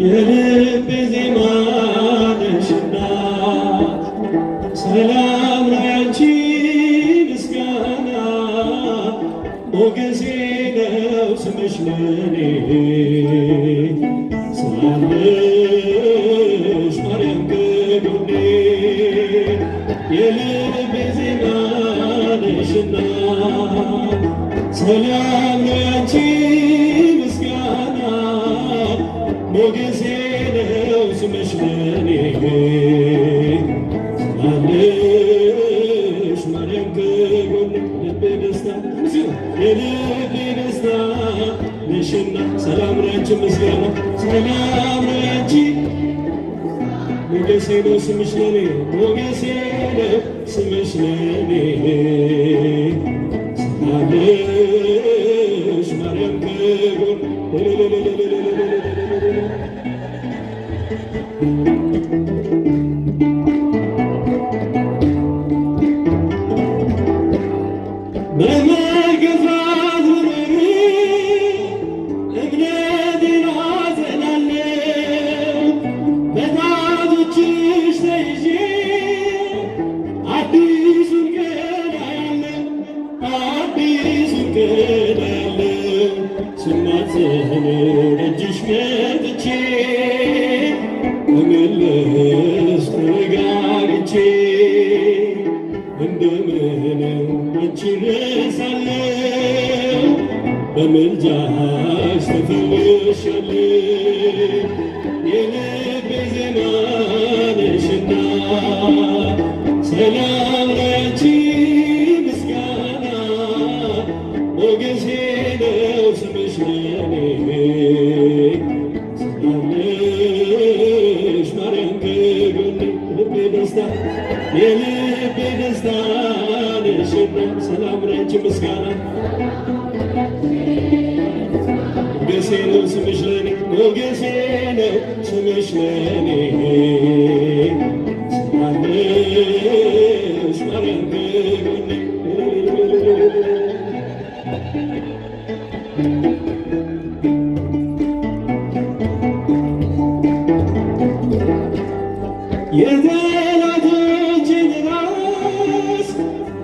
የልቤ ዜማ ነሽና ሰላም ነው ያንቺ ምስጋና ሞገሴ ነው ስምሽ ለኔ ስላለሽ ማርያም ከጎኔ የልቤ ዜማ ነሽና ሰላም ነው ያንቺ ምስጋና ሞገሴ ነው ስምሽ ለኔ ስላለሽ ማርያም ከጎኔ ልቤ ደስታ የልቤ ደስታ ነሽና ሰላም ነው ያንቺ ምስጋና ሰላም ነው ያንቺ ሞገሴ ነው ስምሽ ለኔ ሞገሴ ነው ስምሽ ለኔ ስላለሽ ማርያም ከጎኔ በመገፋት ብኖር እምነቴን አጸናለሁ በጣቶችሽ ተይዤ አዲሱን ቀን አያለሁ አዲሱን ቀን አያለሁ ስማጸን ደጅሽ መጥቼ ተመለስኩ ረጋግቼ እንደምን አንቺን ረሳለሁ በምልጃሽ ተፈውሻለሁ የልቤ ዜማ ነሽና ሰላም ነው ያንቺ ምስጋና ሞገሴ ነው ስምሽ ለኔ ስላለሽ ማርያም ከጎኔ ልቤ ደስታ የልቤ ደስታ ነሽና ሰላም ነው ያንቺ ምስጋና ሞገሴ ነው ስምሽ ለኔ ሞገሴ ነው ስምሽ ለኔ ስላለሽ ማርያም ከጎኔ የጠላቶችን ራስ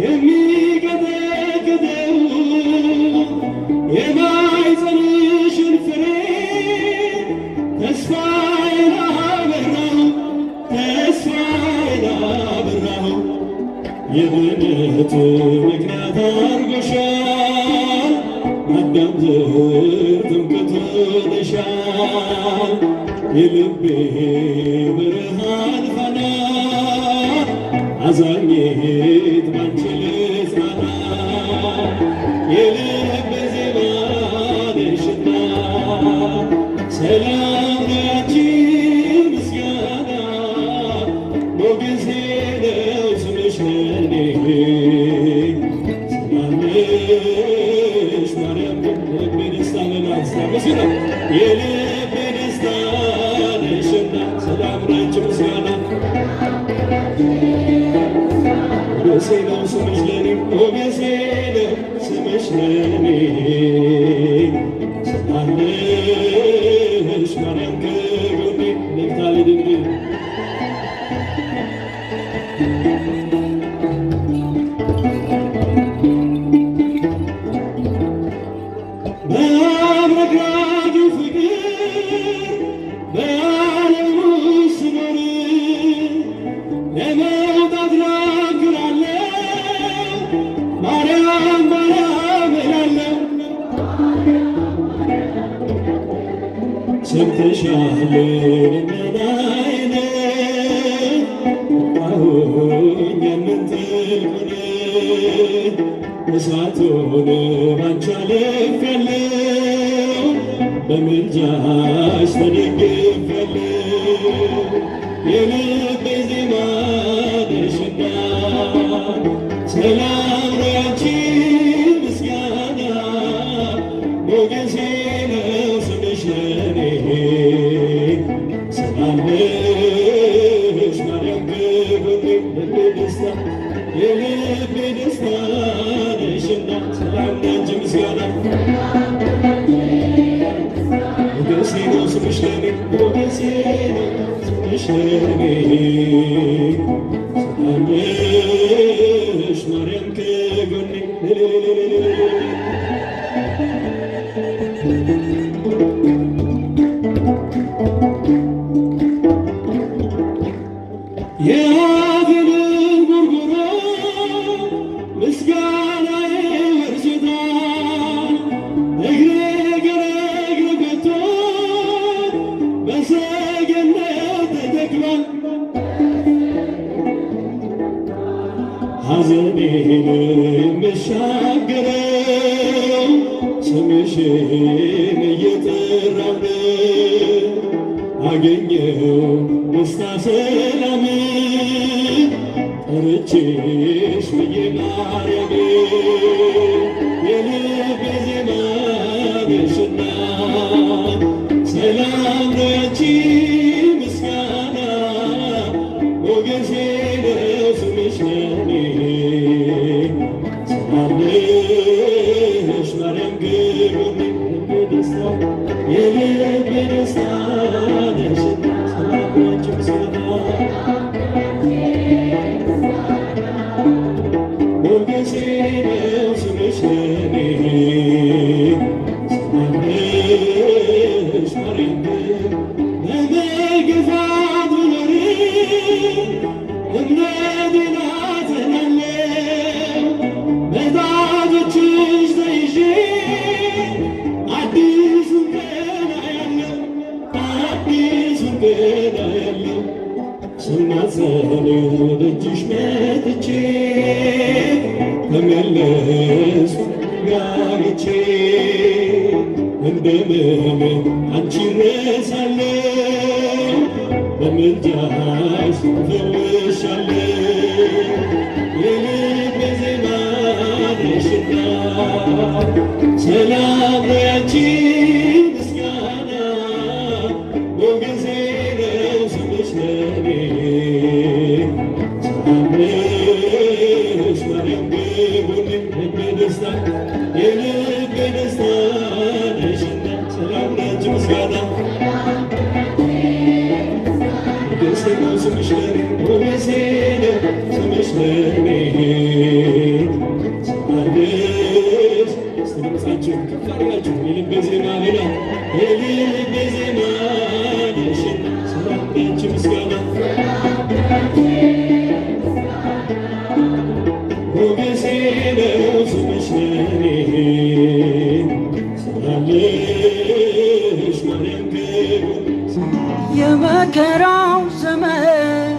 የሚቀጠቅጠው የማኅፀንሽን ፍሬ ተስፋዬን አበራው የድነት ምክንያት አድርጎሻል አዳም ዘር ትምክህት ሆነሻል የልቤ ብርሃን ፋና አዛኝት ባንቺ ልጽናና የልቤ ዜማ ነሽና ሰላም ነው ያንቺ ምስጋና ሞገሴ ነው ስምሽ ለኔ ስላለሽ ማርያም የልቤ ደስታ ለናስታውስ ነው የልቤ ደስታ ነሽና ሰላም ነው ያንቺ ምስጋና ሞገሴ ነው ስምሽ ለኔ ሞገሴ ነው ስምሽ ለኔ ስላለሽ ማርያም ከጎኔ ልታል ድንግል በአብረቅራቂ ፍቅር በዓለሙ ስኖር ለመውጣት ናግራለሁ ማርያም ማርያም እላለሁ ሰምተሻል ልመናዬን አሁን የምትልኩን እሳቱን ባንቺ አልፌያለሁ በምልጃሽ ተደግፌያለሁ የልቤ ዜማ ነሽና ሰላም ነው ያንቺ ምስጋና ሞገሴ ነው ስምሽ ለኔ ስላለሽ ማርያም ከጎኔ ልቤ ደስታ የልቤ ደስታ ነሽና ሰላም ነው ያንቺ ምስጋና ሞገሴ ነው ስምሽ ለኔ ሞገሴ ነው ስምሽ ለኔ ስላለሽ ማርያም ከጎኔ የአፌን ጉርጉሮ ምስጋናዬ ወርሶታል እግሬ ገረግር ገብቶ በሰገነት ተተክሏል ሐዘኔን የምሻገረው ስምሽን እየጠራሁ አገኘው ደስታ ሰላም ጠርቼሽ ብዬ ማርያም የልቤ ዜማ ነሽና ሰላም ነው ያንቺ ምስጋና ሞገሴ ነው ስምሽ ለኔ ስላለሽ ማርያም ከጎኔ ደስታ የልቤ ደስታ ነሽና ሰላም ነው ያንቺ ምስጋና ሞገሴ ነው ስምሽ ለኔ ስላለሽ ማርያም በመገፋት ብኖር እምነቴን አጸናለሁ በጣቶችሽ ተይዤ አዲሱን ቀን አያለሁ አዲሱን ቀን አያለሁ ስማጸን ደጅሽ መጥቼ ተመለስኩ ጋግቼ እንደምን አንቺ ረሳለሁ በምልጃሽ ፈውሻለሁ የልቤ ዜማ ነሽና ሰላም ነው ያንቺ ምስጋና ሞገሴ ነው ስምሽ ለኔ ስላለሽ ማርያም ከጎኔ ልቤ ደስታ የልቤ ደስታ ነሽና ሰላም ነው ያንቺ ምስጋና ሞገሴ ነው ስምሽ ለኔ ሞገሴ ነው ስምሽ ለኔ ስላለሽ እስቲ ድምፃችሁን ከፍ አድርጋችሁ የልቤ ዜማ በላ የልቤ ዜማ ነሽና ሰላም ነው ያንቺ ምስጋና ሞገሴ ነው ስምሽ ለኔ ስላለሽ ማርያም ከጎኔ የመከራው ዘመን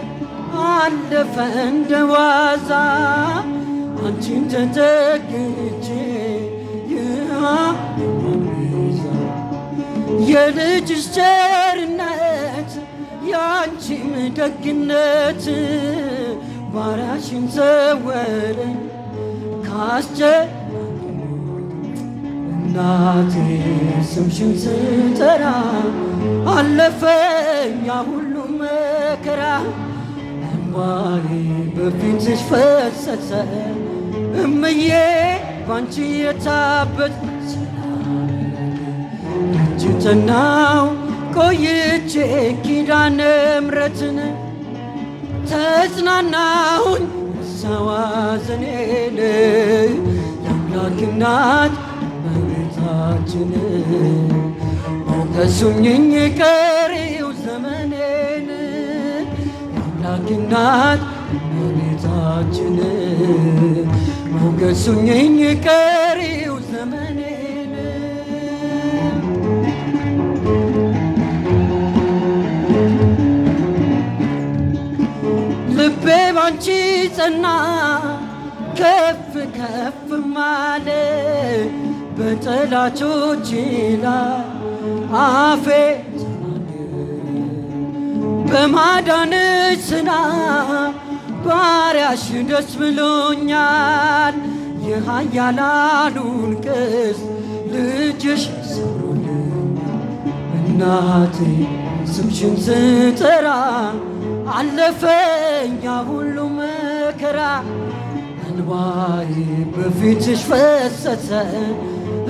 አለፈ እንደ ዋዛ አንቺን ተጠግቼ የልጅሽ ቸርነት ያንቺም ደግነት ባሪያሽን ሰወረኝ ካስጨናቂ እናቴ ስምሽን ስጠራ አለፈኝ ያ ሁሉ መከራ እንባዬ በፊትሽ ፈሰሰ እምዬ ባንቺ የታበት ደጅ ጠናሁ ቆይቼ ኪዳነ ምሕረትን ተጽናናሁኝ ሰዋዘኔን የአምላክ እናት እመቤታችን ሞገሱኝኝ ቀሪው ዘመኔን የአምላክ እናት እመቤታችን ሞገሱኝኝ ቀሪው ዘመኔን ልቤ ባንቺ ጸና ከፍ ከፍ ማለ በጠላቶቼ ላይ አፌ በማዳንሽ ስራ ባሪያሽ ደስ ብሎኛል የኃያላኑን ቀስት ልጅሽ ሰብሮልኛል እናቴ ስምሽን ስጠራ አለፈኝ ያ ሁሉ መከራ እንባዬ በፊትሽ ፈሰሰ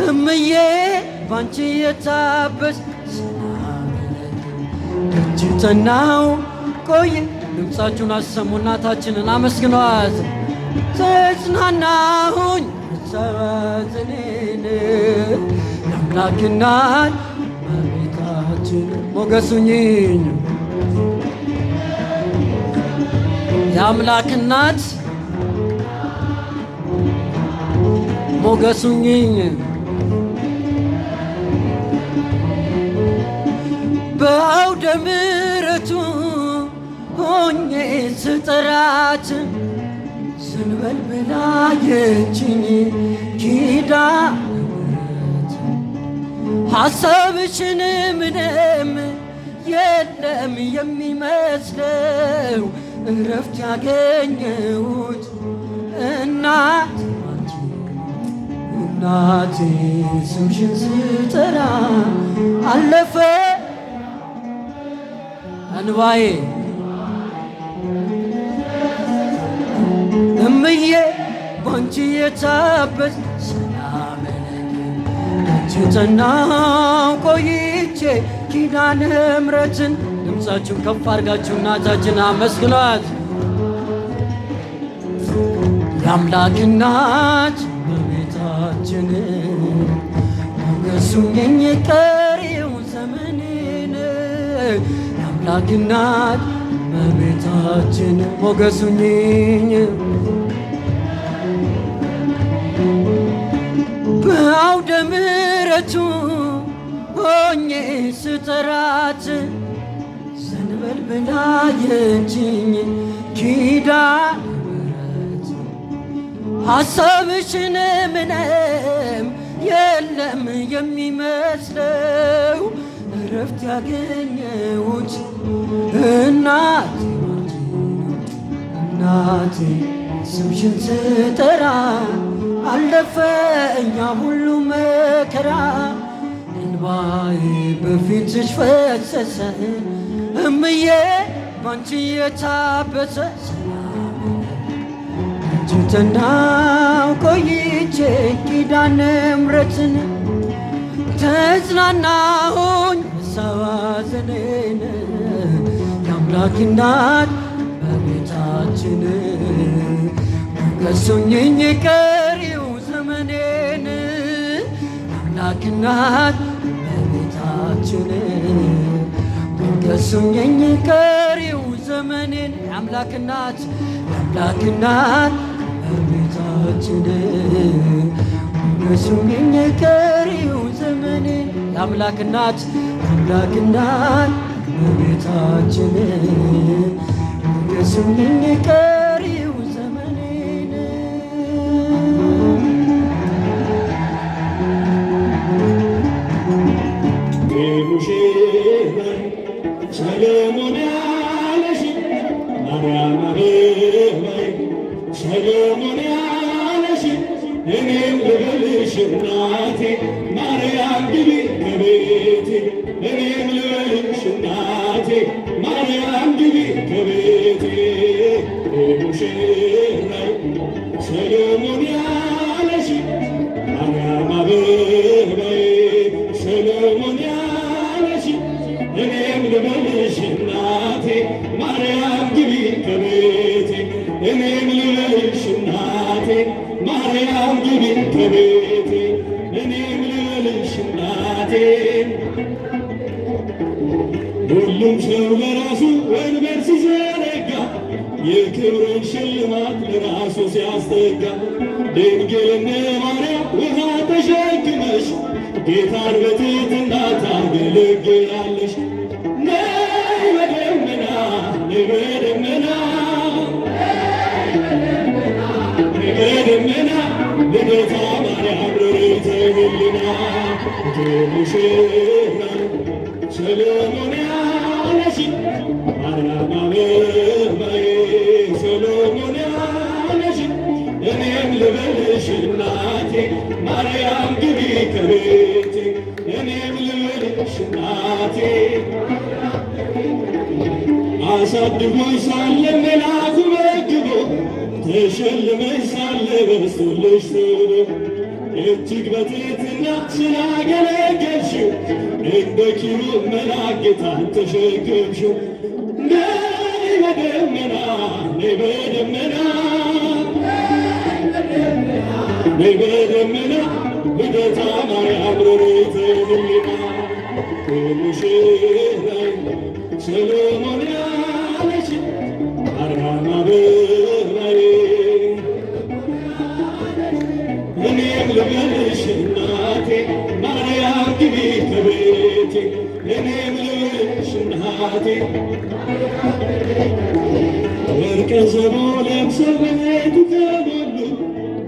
እምዬ ባንቺ የታበስ ደጅ ጠናው ቆየ። ድምፃችሁን አሰሙ፣ እናታችንን አመስግነዋት። ተጽናናሁኝ ሰባዝኔን የአምላክ እናት እመቤታችን ሞገሱኝኝ የአምላክ እናት ሞገሱኝኝ በአውደ ምሕረቱ ሆኜ ስጠራት ስንበል ብላ የችኝ ኪዳነ ምሕረት ሐሳብሽን ምንም የለም የሚመስለው እረፍት ያገኘሁት እናቴ ስምሽን ስጠራ አለፈ እንባዬ እምዬ ባንቺ የታበስ ሰላም ደጅ ጠናሁ ቆይቼ ኪዳነ ምሕረትን ድምፃችሁን ከፍ አድርጋችሁ እናታችን አመስግኗት። የአምላክ እናት እመቤታችን ሞገሱኝ ቀሪው ዘመኔን የአምላክ እናት እመቤታችን ሞገሱኝ በአውደ ምሕረቱ ሆኜ ስጠራት ዘንበል ብላ የችኝ ኪዳነ ምሕረት ሐሳብሽን ምንም የለም የሚመስለው እረፍት ያገኘሁት እናቴ ስምሽን ስጠራ አለፈ እኛ ሁሉ መከራ እንባዬ በፊትሽ ፈሰሰ እምዬ ባንቺ የታበሰ ደጅ ጠናሁ ቆይቼ ኪዳነ ምሕረትን ተጽናናሁኝ ሰባዘኔን የአምላክ እናት እመቤታችን ሞገሱኝ ቀሪው ዘመኔን የአምላክ እናት እመቤታችን ሞገሱኝ ቀሪው ዘመኔን የአምላክ እናት እመቤታችን ሞገሱኝ ቀሪው ዘመኔን የአምላክ እናት እመቤታችን ሞገሱኝ ቀሪው ዘመኔን ሰሎሞን ያለሽ ማርያም አበባዬ ሰሎሞን ያለሽ እኔም ልበልሽ እናቴ ማርያም ግቢ ከቤቴ እኔም ልበልሽ እናቴ ማርያም ግቢ ከቤቴ ሙሽራው ሰሎሞን ያለሽ ማርያም አበባዬ ሰሎሞን ያለሽ እኔም ልበልሽ እናቴ ማርያም ግቢ ከቤቴ እኔም ልበልሽ እናቴ ማርያም ግቢ ከቤቴ እኔም ልበልሽ እናቴ ሁሉም ሰው ለራሱ ወንበር ሲዘረጋ የክብርን ሽልማት ለራሱ ሲያስጠጋ ድንግል ማርያም ውሃ ተሸክመሽ ጌታን በትሕትና ታገለግያለሽ። ነይ በደመና ነይ በደመና ነይ በደመና ልደታ ማርያም ርርተ ሕሊና ሙሽራ ሰሎሞን ያለሽ ማርያም አበባዬ ሰሎሞን ያለሽ እኔም ልበልሽ እናቴ ማርያም ግቢ ከቤቴ እኔም ልበልሽ እናቴ አሳድጎሽ ሳለ መልአኩ መግቦ ተሸልመሽ ሳለ በስቶልሽ ተብሎ እጅግ በትሕትና በትሕትና ስላገለገልሽው እንደ ኪሩብ መልአክ ጌታን ተሸከምሽው። ነይ በደመና ነይ በደመና ነይ በደመና ልደታ ማርያም ርሪተ ህሊና ሙሽራይ ሰሎሞን ያለሽ ማርያም አበባዬ እኔም ልበልሽ እናቴ ማርያም ግቢ ከቤቴ እኔም ልበልሽ እናቴ ወርቀ ዘቦ ለብሰው በቤቱ ተሞሉ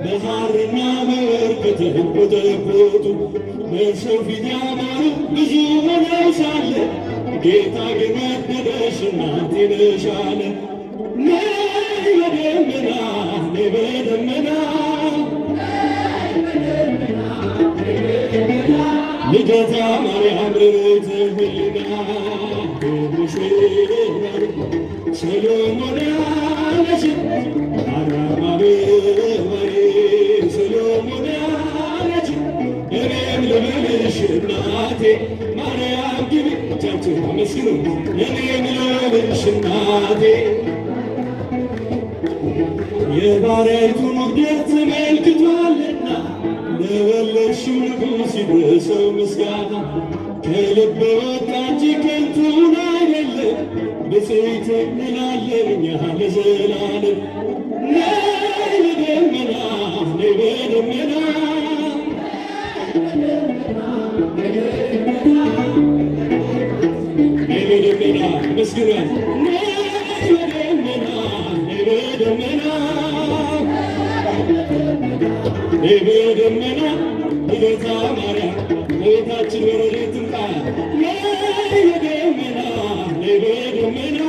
በሐርና በወርቅ ተንቆጠቆጡ በሰው ፊት ያማሩ ብዙ ሆነው ሳለ ጌታ ግን ወደደሽ እናቴ ነሽ አለ። ነይ በደመና ነይ በደመና ልደታ ማርያም ርሪተ ህሊና ሙሽራይ ሰሎሞን ያለሽ ማርያም አበባዬ ሰሎሞን ያለሽ እኔም ልበልሽ እናቴ ማርያም ግቢ እጃችሁ አመስግኑ እኔም ልበልሽ እናቴ የባሪያይቱን ውርደት ተመልክቷልና ለወለድሽው ንጉሥ ይድረሰው ምስጋና ከልብ ወጣ እንጂ ከንቱን አይደለም ብፅዕት እንላለን እኛ ለዘላለም። ነይ በደመና ነይ በደመና ነይ በደመና መስግኗል። ነይ በደመና ነይ በደመና ነይ በደመና ልደታ ማርያም እመቤታችን በረድኤት ትምጣ። ነይ በደመና ነይ በደመና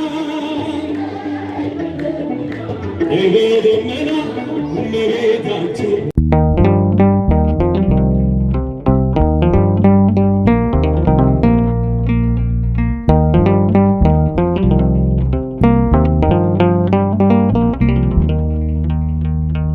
ነይ በደመና እመቤታችን